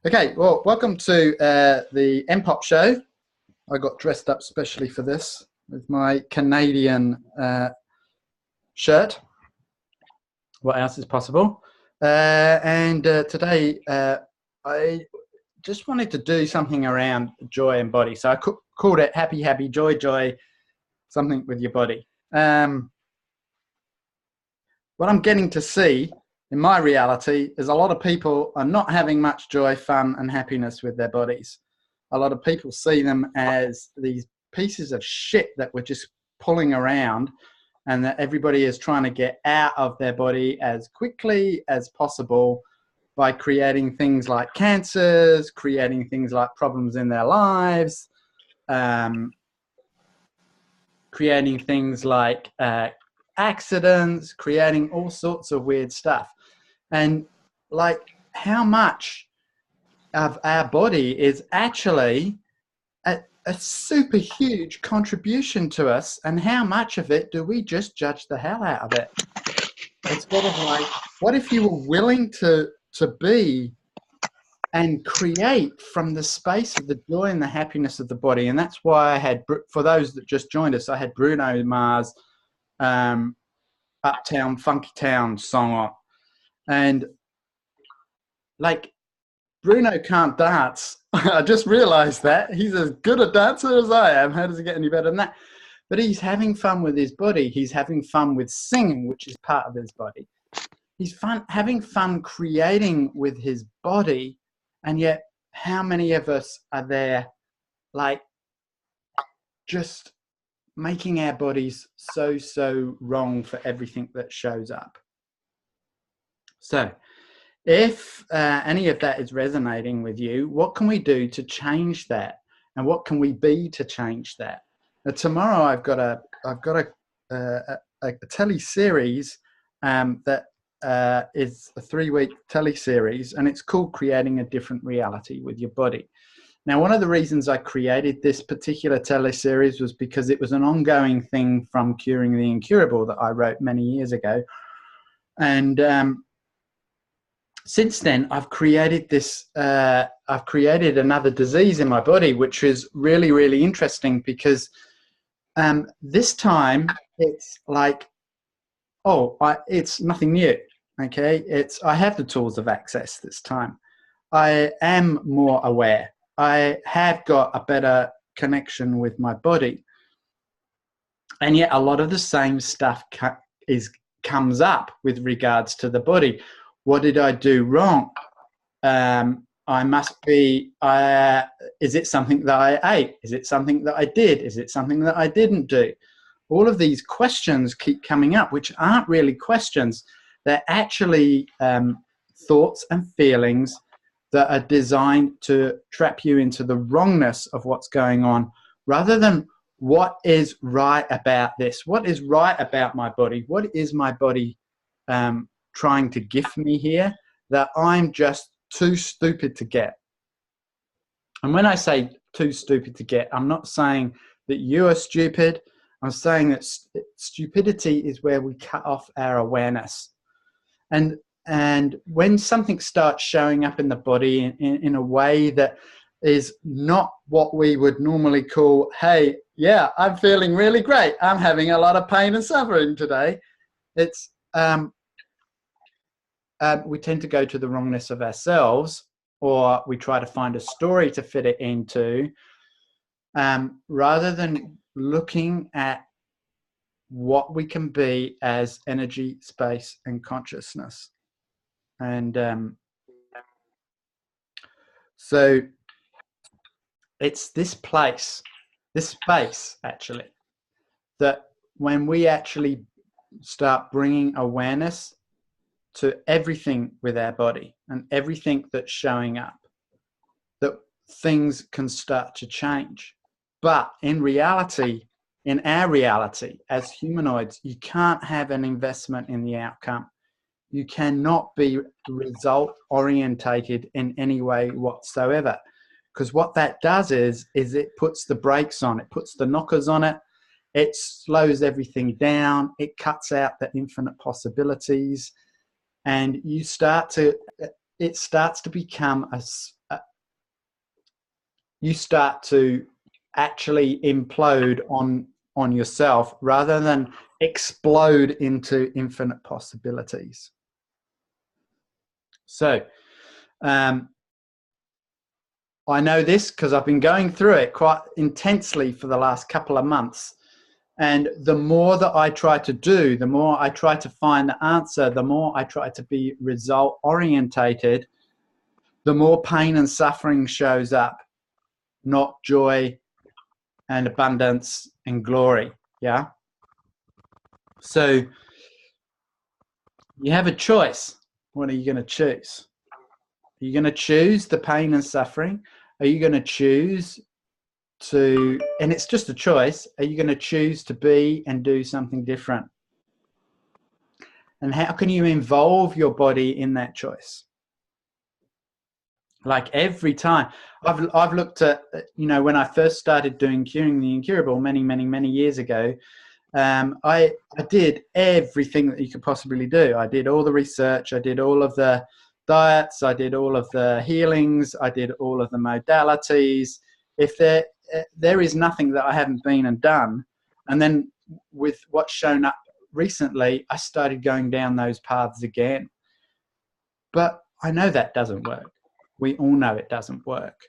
Okay, well, welcome to the Npop show. I got dressed up specially for this with my Canadian shirt. What else is possible? Today I just wanted to do something around joy and body. So I called it Happy, Happy, Joy, Joy, something with your body. What I'm getting to see in my reality is a lot of people are not having much joy, fun, and happiness with their bodies. A lot of people see them as these pieces of shit that we're just pulling around and that everybody is trying to get out of their body as quickly as possible by creating things like cancers, creating things like problems in their lives, creating things like accidents, creating all sorts of weird stuff. And like how much of our body is actually a super huge contribution to us, and how much of it do we just judge the hell out of it? It's sort of like, what if you were willing to be and create from the space of the joy and the happiness of the body? And that's why I had, for those that just joined us, I had Bruno Mars' Uptown Funky Town song on. And like, Bruno can't dance. I just realized that. He's as good a dancer as I am. How does he get any better than that? But he's having fun with his body. He's having fun with singing, which is part of his body. He's having fun creating with his body. And yet, how many of us are there, like, just making our bodies so wrong for everything that shows up? So, if any of that is resonating with you, what can we do to change that, and what can we be to change that? Now, tomorrow I've got a telly series that is a 3-week telly series, and it's called Creating a Different Reality with Your Body. Now, one of the reasons I created this particular telly series was because it was an ongoing thing from Curing the Incurable that I wrote many years ago, and since then, I've created this. I've created another disease in my body, which is really interesting because this time it's like, it's nothing new. Okay, I have the tools of access this time. I am more aware. I have got a better connection with my body, and yet a lot of the same stuff comes up with regards to the body. What did I do wrong? I must be, is it something that I ate? Is it something that I did? Is it something that I didn't do? All of these questions keep coming up, which aren't really questions. They're actually thoughts and feelings that are designed to trap you into the wrongness of what's going on, rather than what is right about this? What is right about my body? What is my body trying to gift me here that I'm just too stupid to get? And when I say too stupid to get, I'm not saying that you are stupid. I'm saying that stupidity is where we cut off our awareness. And when something starts showing up in the body in a way that is not what we would normally call, hey, yeah, I'm feeling really great, I'm having a lot of pain and suffering today, it's we tend to go to the wrongness of ourselves, or we try to find a story to fit it into, rather than looking at what we can be as energy, space, and consciousness. And so it's this space, actually, that when we actually start bringing awareness to everything with our body and everything that's showing up, that things can start to change. But in reality, in our reality as humanoids, you can't have an investment in the outcome. You cannot be result orientated in any way whatsoever, because what that does is it puts the brakes on, it puts the knockers on it, it slows everything down, it cuts out the infinite possibilities. And you start to, it starts to become you start to actually implode on yourself rather than explode into infinite possibilities. So I know this because I've been going through it quite intensely for the last couple of months. And the more that I try to do, the more I try to find the answer, the more I try to be result orientated, the more pain and suffering shows up, not joy and abundance and glory. Yeah. So you have a choice. What are you going to choose? Are you going to choose the pain and suffering? Are you going to choose to, and it's just a choice, are you going to choose to be and do something different? And how can you involve your body in that choice? Like every time I've looked at, you know, when I first started doing Curing the Incurable many years ago, I did everything that you could possibly do. I did all the research, I did all of the diets, I did all of the healings, I did all of the modalities. If there is nothing that I haven't been and done. And then with what's shown up recently, I started going down those paths again. But I know that doesn't work. We all know it doesn't work.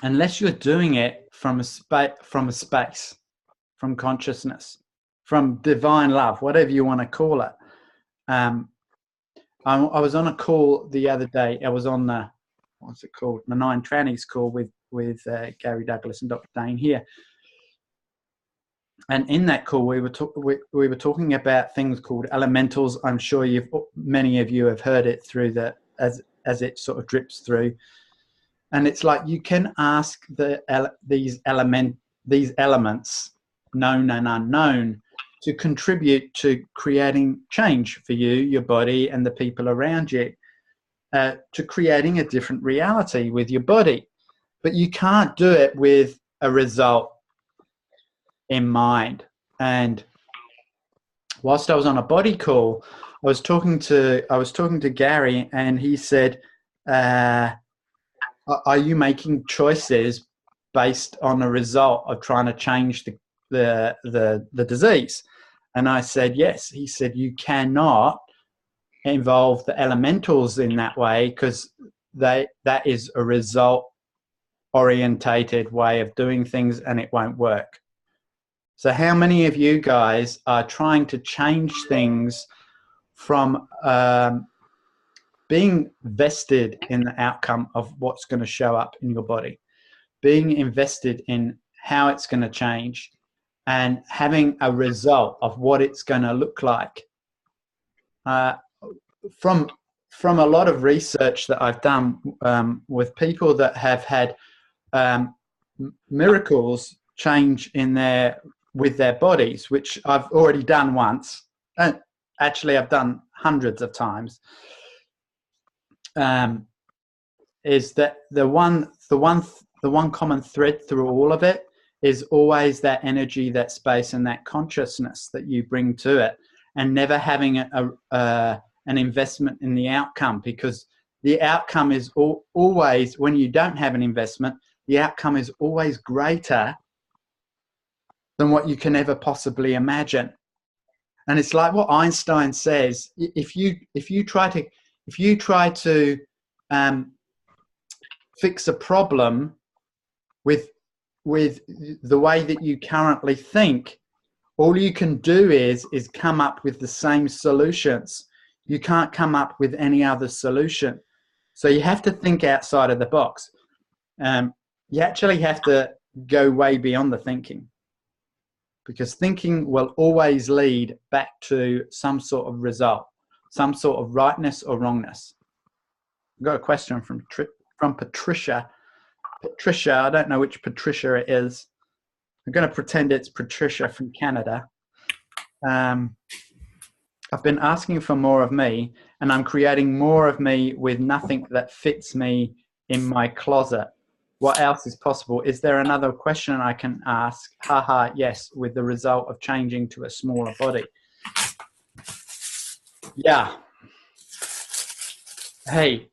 Unless you're doing it from a space, from consciousness, from divine love, whatever you want to call it. I was on a call the other day. I was on the, what's it called? The Nine Trannies call with Gary Douglas and Dr. Dane here. And in that call, we were talking about things called elementals. I'm sure many of you have heard it through as it sort of drips through. And it's like you can ask these elements, known and unknown, to contribute to creating change for you, your body, and the people around you, to creating a different reality with your body. But you can't do it with a result in mind. And whilst I was on a body call, I was talking to Gary, and he said, are you making choices based on a result of trying to change the disease? And I said, yes. He said, you cannot involve the elementals in that way, because that is a result orientated way of doing things, and it won't work. So how many of you guys are trying to change things from being vested in the outcome of what's going to show up in your body, being invested in how it's going to change, and having a result of what it's going to look like? From a lot of research that I've done with people that have had miracles change with their bodies, which I've already done once, and actually I've done hundreds of times, is that the one common thread through all of it is always that energy, that space, and that consciousness that you bring to it, and never having an investment in the outcome, because the outcome is always, when you don't have an investment, the outcome is always greater than what you can ever possibly imagine. And it's like what Einstein says: if you try to fix a problem with the way that you currently think, all you can do is come up with the same solutions. You can't come up with any other solution. So you have to think outside of the box. You actually have to go way beyond the thinking, because thinking will always lead back to some sort of result, some sort of rightness or wrongness. I've got a question from Patricia. Patricia, I don't know which Patricia it is. I'm going to pretend it's Patricia from Canada. I've been asking for more of me, and I'm creating more of me with nothing that fits me in my closet. What else is possible? Is there another question I can ask? Haha, yes, with the result of changing to a smaller body. Yeah. Hey,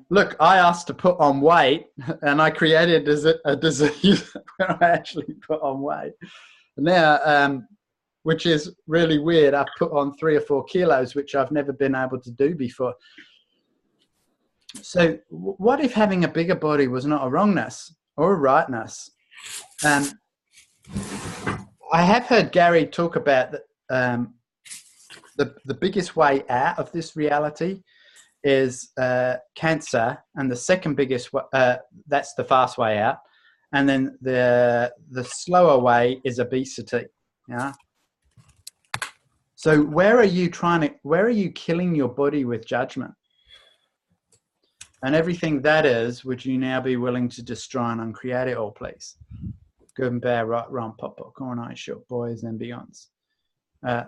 look, I asked to put on weight, and I created a disease when I actually put on weight. Now, which is really weird, I've put on 3 or 4 kilos, which I've never been able to do before. So, what if having a bigger body was not a wrongness or a rightness? Um, I have heard Gary talk about the biggest way out of this reality is cancer, and the second biggest that's the fast way out, and then the slower way is obesity. Yeah. So where are you killing your body with judgment? And everything that is, would you now be willing to destroy and uncreate it all, please? Good and bad, right, wrong, pop, popcorn, ice, short boys, and beyonds. Uh,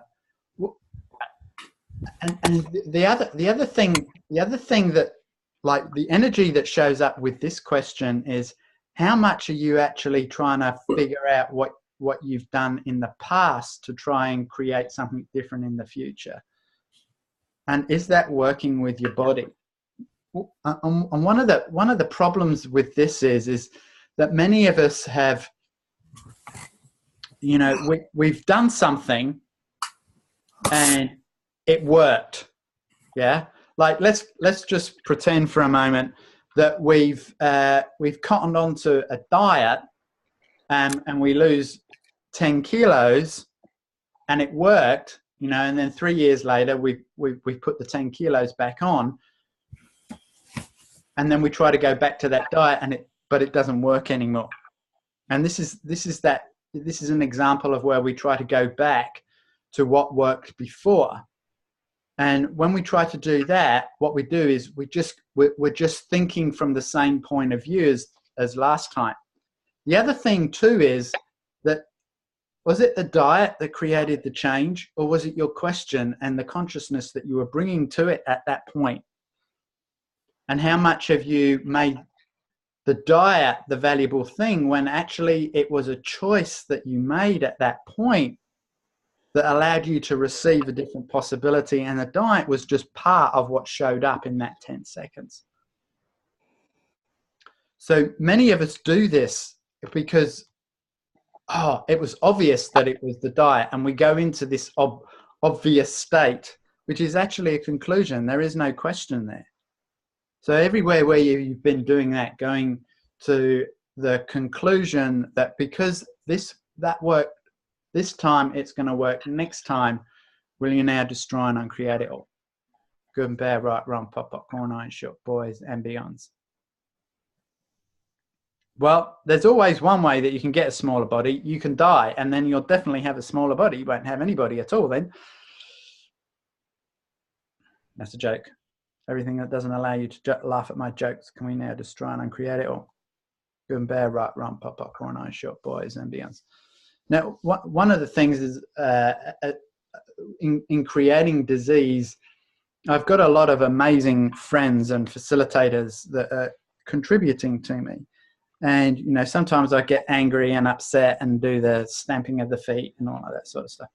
and the other thing that, like, the energy that shows up with this question is, how much are you actually trying to figure out what you've done in the past to try and create something different in the future? And is that working with your body? And one of the problems with this is that many of us have, we've done something and it worked. Yeah. Like, let's just pretend for a moment that we've cottoned onto a diet, and we lose 10 kilos and it worked, and then 3 years later we put the 10 kilos back on, and then we try to go back to that diet, but it doesn't work anymore. And this is an example of where we try to go back to what worked before. And when we try to do that, what we do is we're just thinking from the same point of view as last time. The other thing too is that, was it the diet that created the change, or was it your question and the consciousness that you were bringing to it at that point? And how much have you made the diet the valuable thing when actually it was a choice that you made at that point that allowed you to receive a different possibility, and the diet was just part of what showed up in that 10 seconds. So many of us do this because, it was obvious that it was the diet, and we go into this obvious state, which is actually a conclusion. There is no question there. So everywhere where you've been doing that, going to the conclusion that because that worked this time, it's going to work next time, will you now destroy and uncreate it all? Good and bad, right, wrong, pop, popcorn, iron, short boys, and beyonds. Well, there's always one way that you can get a smaller body. You can die, and then you'll definitely have a smaller body. You won't have any body at all then. That's a joke. Everything that doesn't allow you to laugh at my jokes, can we now destroy and uncreate it all? Good and bad, right, wrong, pop, popcorn, iron, short boys, and beyonds. Now, one of the things is in creating disease, I've got a lot of amazing friends and facilitators that are contributing to me. And, sometimes I get angry and upset and do the stamping of the feet and all of that sort of stuff.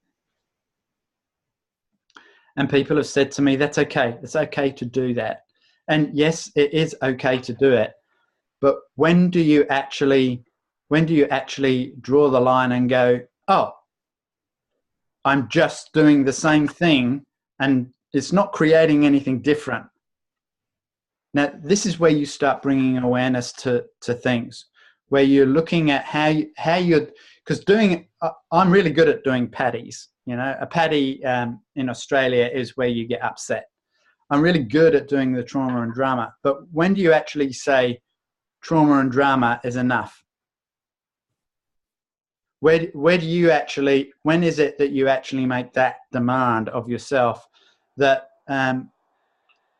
And people have said to me, that's okay. It's okay to do that. And yes, it is okay to do it. But when do you actually draw the line and go, oh, I'm just doing the same thing and it's not creating anything different? Now, this is where you start bringing awareness to things, where you're looking at how you're, because I'm really good at doing patties. A patty in Australia is where you get upset. I'm really good at doing the trauma and drama. But when do you actually say trauma and drama is enough? Where do you actually, when is it that you actually make that demand of yourself that,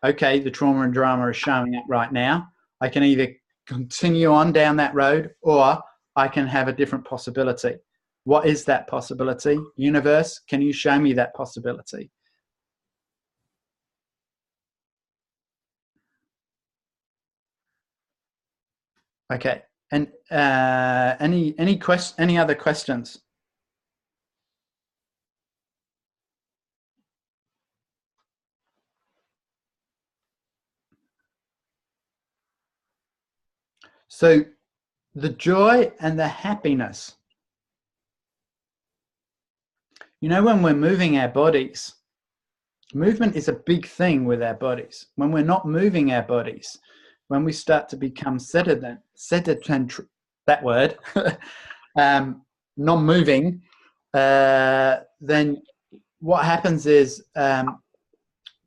okay, the trauma and drama is showing up right now. I can either continue on down that road, or I can have a different possibility. What is that possibility? Universe, can you show me that possibility? Okay. And any other questions? So the joy and the happiness, you know, when we're moving our bodies, movement is a big thing with our bodies. When we're not moving our bodies, when we start to become sedentary, that word, non-moving, then what happens is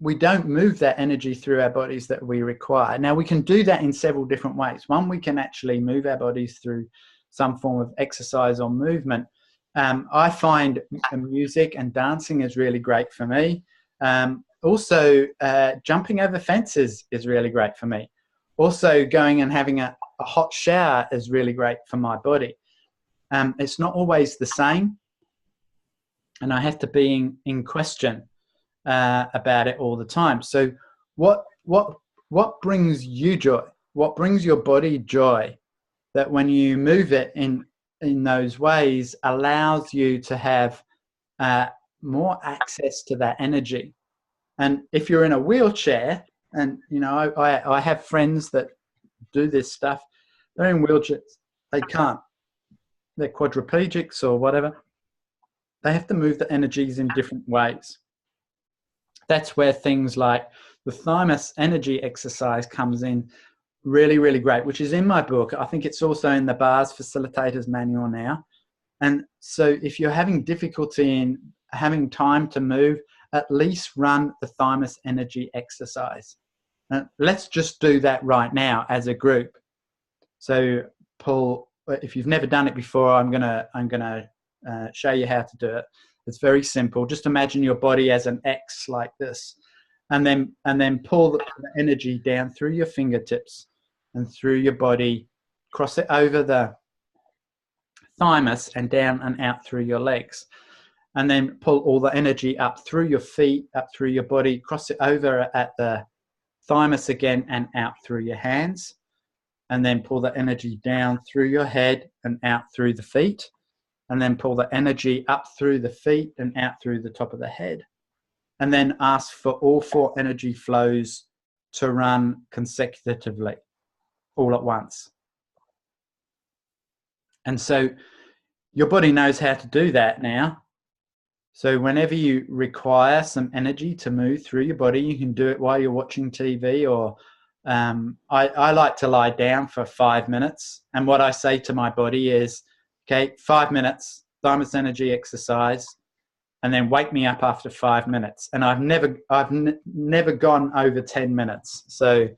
we don't move that energy through our bodies that we require. Now, we can do that in several different ways. One, we can actually move our bodies through some form of exercise or movement. I find music and dancing is really great for me. Also, jumping over fences is really great for me. Also, going and having a hot shower is really great for my body. It's not always the same, and I have to be in question about it all the time. So what brings you joy? What brings your body joy? That when you move it in those ways allows you to have more access to that energy. And if you're in a wheelchair, and you know, I have friends that do this stuff, they're in wheelchairs, they can't, they're quadriplegics or whatever, they have to move the energies in different ways. That's where things like the thymus energy exercise comes in really, really great, which is in my book. I think it's also in the BARS Facilitators Manual now. And so if you're having difficulty in having time to move, at least run the thymus energy exercise. Let's just do that right now as a group. So Paul, if you've never done it before, I'm gonna show you how to do it. It's very simple. Just imagine your body as an X like this, and then pull the energy down through your fingertips and through your body, cross it over the thymus and down and out through your legs, and then pull all the energy up through your feet, up through your body, cross it over at the thymus again and out through your hands, and then pull the energy down through your head and out through the feet, and then pull the energy up through the feet and out through the top of the head, and then ask for all 4 energy flows to run consecutively all at once. And so your body knows how to do that now. So whenever you require some energy to move through your body, you can do it while you're watching TV, or I like to lie down for 5 minutes. And what I say to my body is, okay, 5 minutes, thymus energy exercise, and then wake me up after 5 minutes. And I've never gone over 10 minutes. So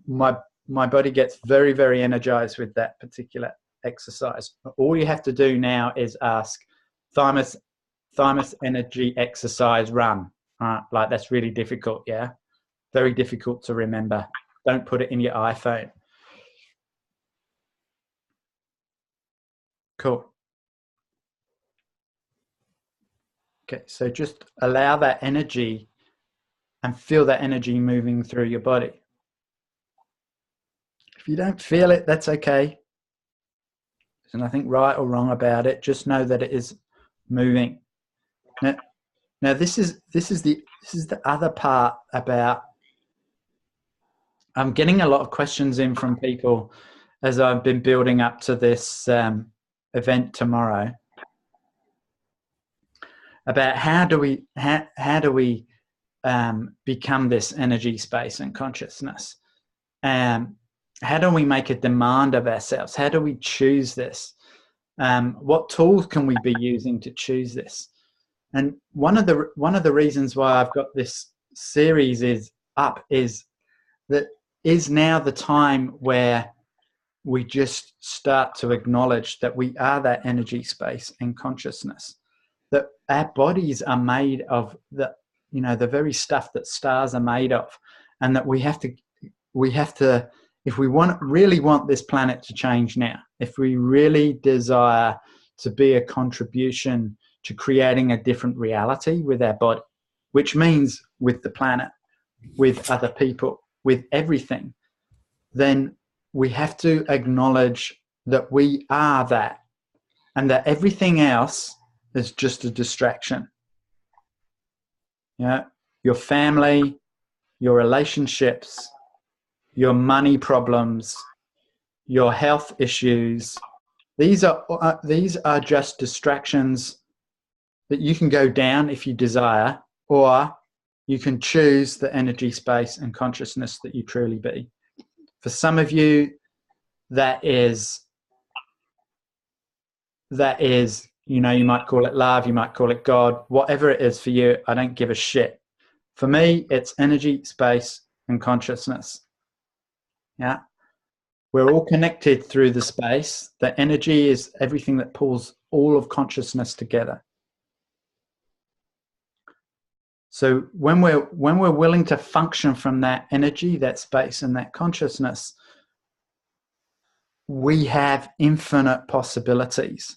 my body gets very, very energized with that particular exercise. All you have to do now is ask thymus energy exercise run. Like, that's really difficult, yeah? Very difficult to remember. Don't put it in your iPhone. Cool. Okay, so just allow that energy and feel that energy moving through your body. If you don't feel it, that's okay. There's nothing right or wrong about it. Just know that it is moving. Now this is the other part about. I'm getting a lot of questions in from people as I've been building up to this event tomorrow about how do we become this energy space and consciousness. How do we make a demand of ourselves? How do we choose this? What tools can we be using to choose this? And one of the reasons why I've got this series is that is now the time where we just start to acknowledge that we are that energy space and consciousness, that our bodies are made of the very stuff that stars are made of, and that we have to if we really want this planet to change now, if we really desire to be a contribution to creating a different reality with our body, which means with the planet, with other people, with everything, then we have to acknowledge that we are that, and that everything else is just a distraction. Your family, your relationships, your money problems, your health issues. These are just distractions that you can go down if you desire, or you can choose the energy, space, and consciousness that you truly be. For some of you, that is, you know, you might call it love, you might call it God, whatever it is for you, I don't give a shit. For me, it's energy, space, and consciousness. Yeah. We're all connected through the space. The energy is everything that pulls all of consciousness together. So when we're willing to function from that energy, that space, and that consciousness, we have infinite possibilities.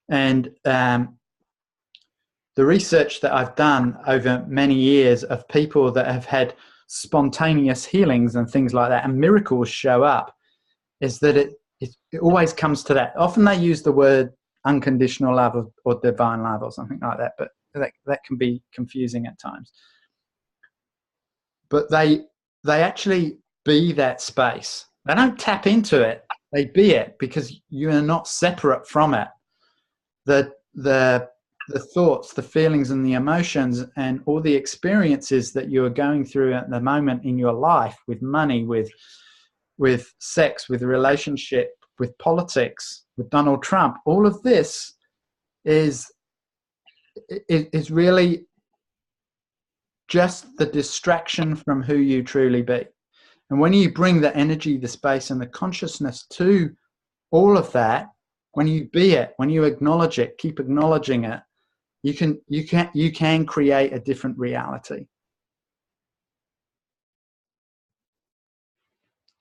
And the research that I've done over many years of people that have had spontaneous healings and things like that, and miracles show up, is that it always comes to that. Often they use the word unconditional love or divine love or something like that, but that can be confusing at times. But they actually be that space. They don't tap into it. They be it, because you are not separate from it. The thoughts, the feelings, and the emotions, and all the experiences that you are going through at the moment in your life, with money, with sex, with relationship, with politics, with Donald Trump, all of this is really just the distraction from who you truly be. And when you bring the energy, the space, and the consciousness to all of that, when you be it, when you acknowledge it, keep acknowledging it, you can create a different reality.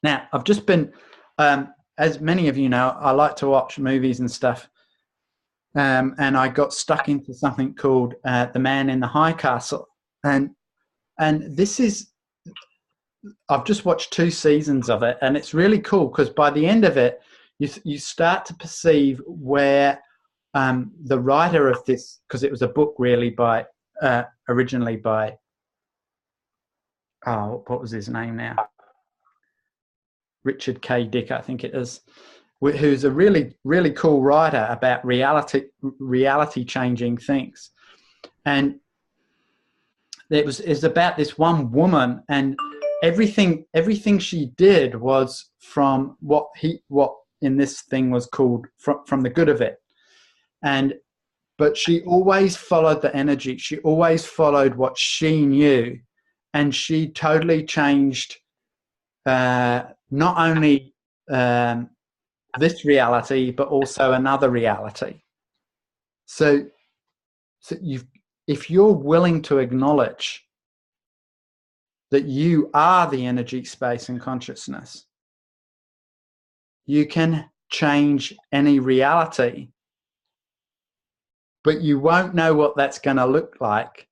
Now, I've just been, as many of you know, I like to watch movies and stuff. And I got stuck into something called The Man in the High Castle. And this is, I've just watched 2 seasons of it, and it's really cool, because by the end of it, you start to perceive where the writer of this, because it was a book really by, originally by, oh, what was his name now? Richard K. Dick, I think it is, who's a really, really cool writer about reality changing things. And it's about this one woman, and everything she did was from what in this thing was called from the good of it. But she always followed the energy. She always followed what she knew, and she totally changed not only this reality, but also another reality. So if you're willing to acknowledge that you are the energy, space, and consciousness, you can change any reality, but you won't know what that's going to look like.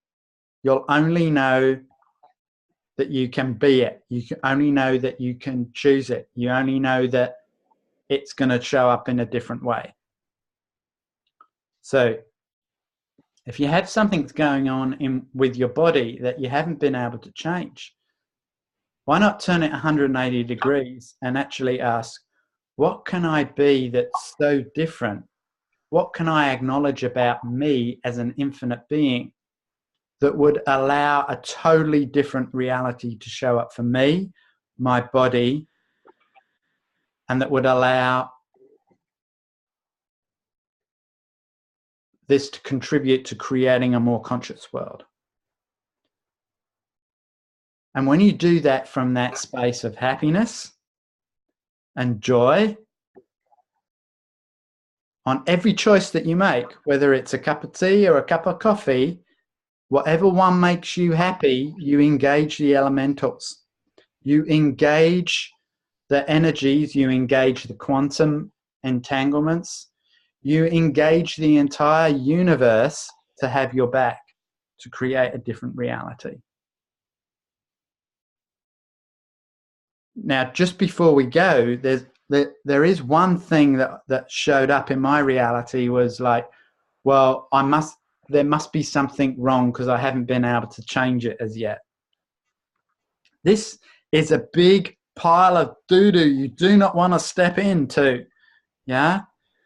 You'll only know that you can be it. You can only know that you can choose it. You only know that it's going to show up in a different way. So if you have something that's going on with your body that you haven't been able to change, why not turn it 180 degrees and actually ask, what can I be that's so different? What can I acknowledge about me as an infinite being that would allow a totally different reality to show up for me, my body, and that would allow this to contribute to creating a more conscious world? And when you do that from that space of happiness and joy, on every choice that you make, whether it's a cup of tea or a cup of coffee, whatever one makes you happy, you engage the elementals. You engage the energies, you engage the quantum entanglements, you engage the entire universe to have your back, to create a different reality. Now, just before we go, there is one thing that showed up in my reality, was like, well, there must be something wrong because I haven't been able to change it as yet. This is a big pile of doo-doo you do not want to step into. Yeah?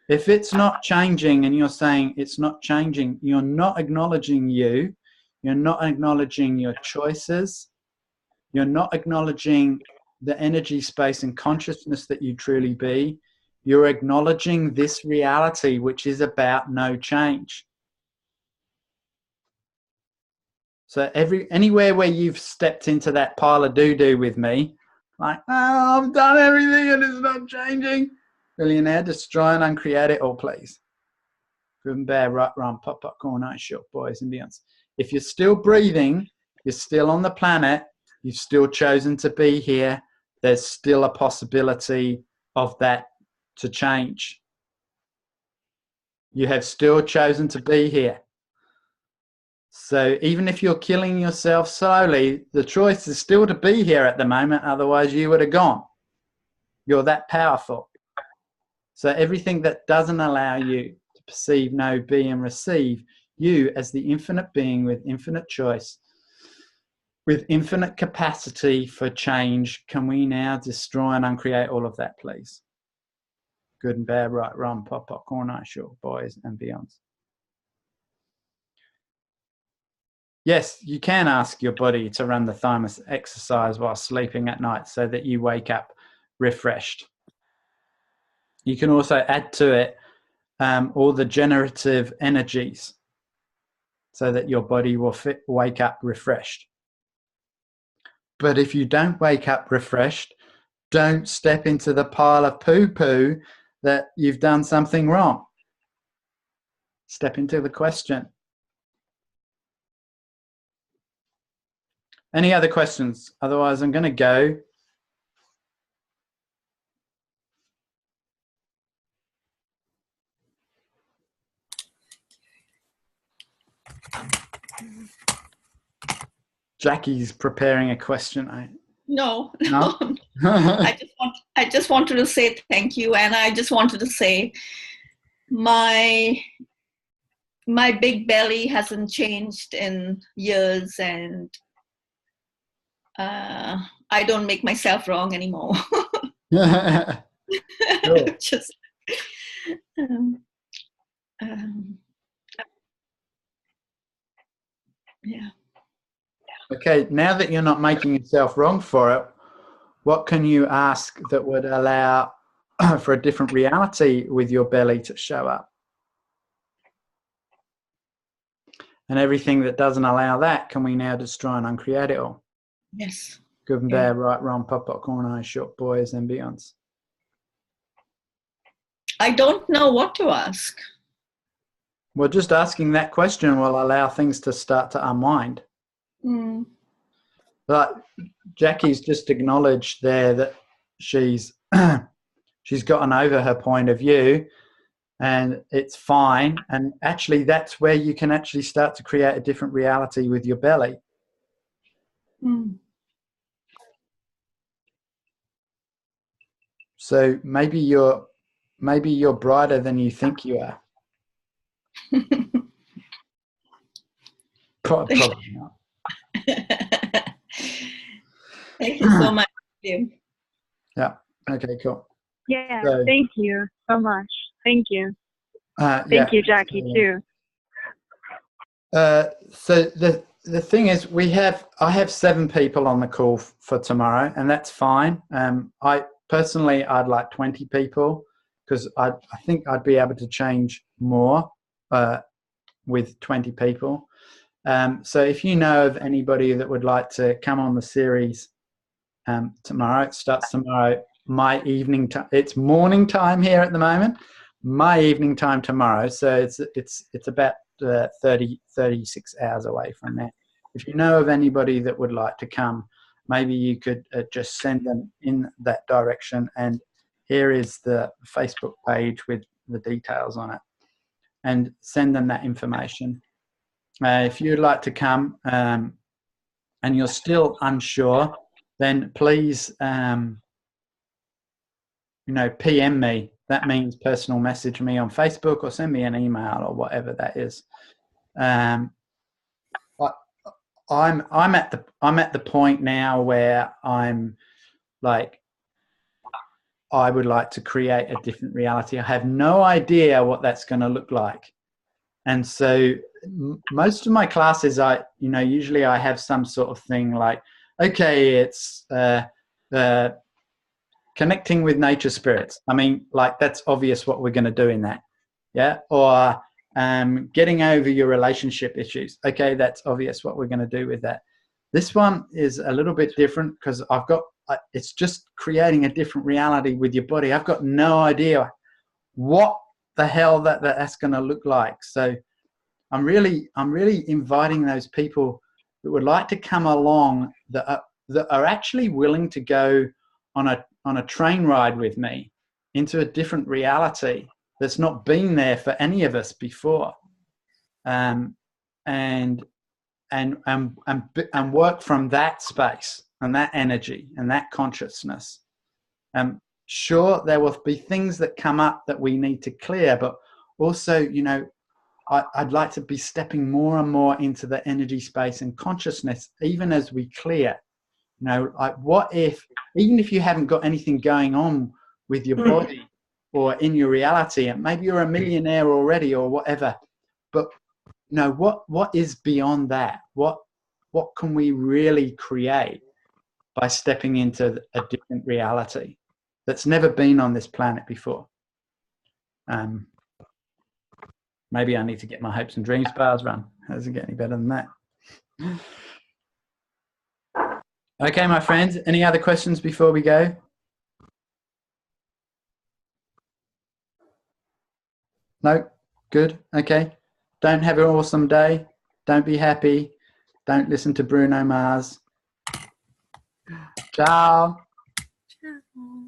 If it's not changing and you're saying it's not changing, you're not acknowledging you. You're not acknowledging your choices. You're not acknowledging the energy, space, and consciousness that you truly be. You're acknowledging this reality, which is about no change. So anywhere where you've stepped into that pile of doo-doo with me, like, oh, I've done everything and it's not changing. Will you now destroy and uncreate it all, please? Good and bad, right, wrong, pop, popcorn, night, short, boys and beyonds. If you're still breathing, you're still on the planet, you've still chosen to be here, there's still a possibility of that to change. You have still chosen to be here. So even if you're killing yourself slowly, the choice is still to be here at the moment, otherwise you would have gone. You're that powerful. So everything that doesn't allow you to perceive, know, be, and receive, you as the infinite being with infinite choice, with infinite capacity for change, can we now destroy and uncreate all of that, please? Good and bad, right, wrong, pop, popcorn, night, short, boys and beyonds. Yes, you can ask your body to run the thymus exercise while sleeping at night so that you wake up refreshed. You can also add to it all the generative energies so that your body will wake up refreshed. But if you don't wake up refreshed, don't step into the pile of poo-poo that you've done something wrong. Step into the question. Any other questions? Otherwise, I'm going to go. Jackie's preparing a question. No. I just wanted to say thank you, and I just wanted to say my big belly hasn't changed in years, and I don't make myself wrong anymore. Cool. Just yeah. Okay, now that you're not making yourself wrong for it, what can you ask that would allow for a different reality with your belly to show up? And everything that doesn't allow that, can we now destroy and uncreate it all? Yes. Good and bad, right, wrong, pop, popcorn, eyes, short, boys and beyonds. I don't know what to ask. Well, just asking that question will allow things to start to unwind. Mm. But Jackie's just acknowledged there that she's gotten over her point of view and it's fine. And actually, that's where you can actually start to create a different reality with your belly. Mm. So maybe you're brighter than you think you are. Probably not. Thank you so much. Yeah. Okay, cool. Yeah, so, thank you so much. Thank you. Thank you, Jackie, too. So the thing is, I have 7 people on the call for tomorrow, and that's fine. I personally, I'd like 20 people because I think I'd be able to change more with 20 people. So if you know of anybody that would like to come on the series tomorrow, it starts tomorrow. My evening time. It's morning time here at the moment. My evening time tomorrow. So it's about 36 hours away from that. If you know of anybody that would like to come, maybe you could just send them in that direction. And here is the Facebook page with the details on it, and send them that information. If you'd like to come and you're still unsure, then please, PM me. That means personal message me on Facebook or send me an email or whatever that is. I'm at the point now where I'm like I would like to create a different reality. I have no idea what that's going to look like. And so most of my classes, usually I have some sort of thing like, okay, it's connecting with nature spirits. I mean, like, that's obvious what we're going to do in that. Yeah. Or getting over your relationship issues. Okay, that's obvious what we're going to do with that. This one is a little bit different because it's just creating a different reality with your body. I've got no idea what the hell that's going to look like. So I'm really inviting those people that would like to come along that are actually willing to go on a train ride with me into a different reality that's not been there for any of us before, and work from that space and that energy and that consciousness. Sure, there will be things that come up that we need to clear, but also, I'd like to be stepping more and more into the energy space and consciousness, even as we clear. Like, what if, even if you haven't got anything going on with your body or in your reality, and maybe you're a millionaire already or whatever, but what is beyond that? What can we really create by stepping into a different reality that's never been on this planet before? Maybe I need to get my hopes and dreams bars run. How does it get any better than that? Okay, my friends, any other questions before we go? No? Good? Okay. Don't have an awesome day. Don't be happy. Don't listen to Bruno Mars. Ciao. Ciao.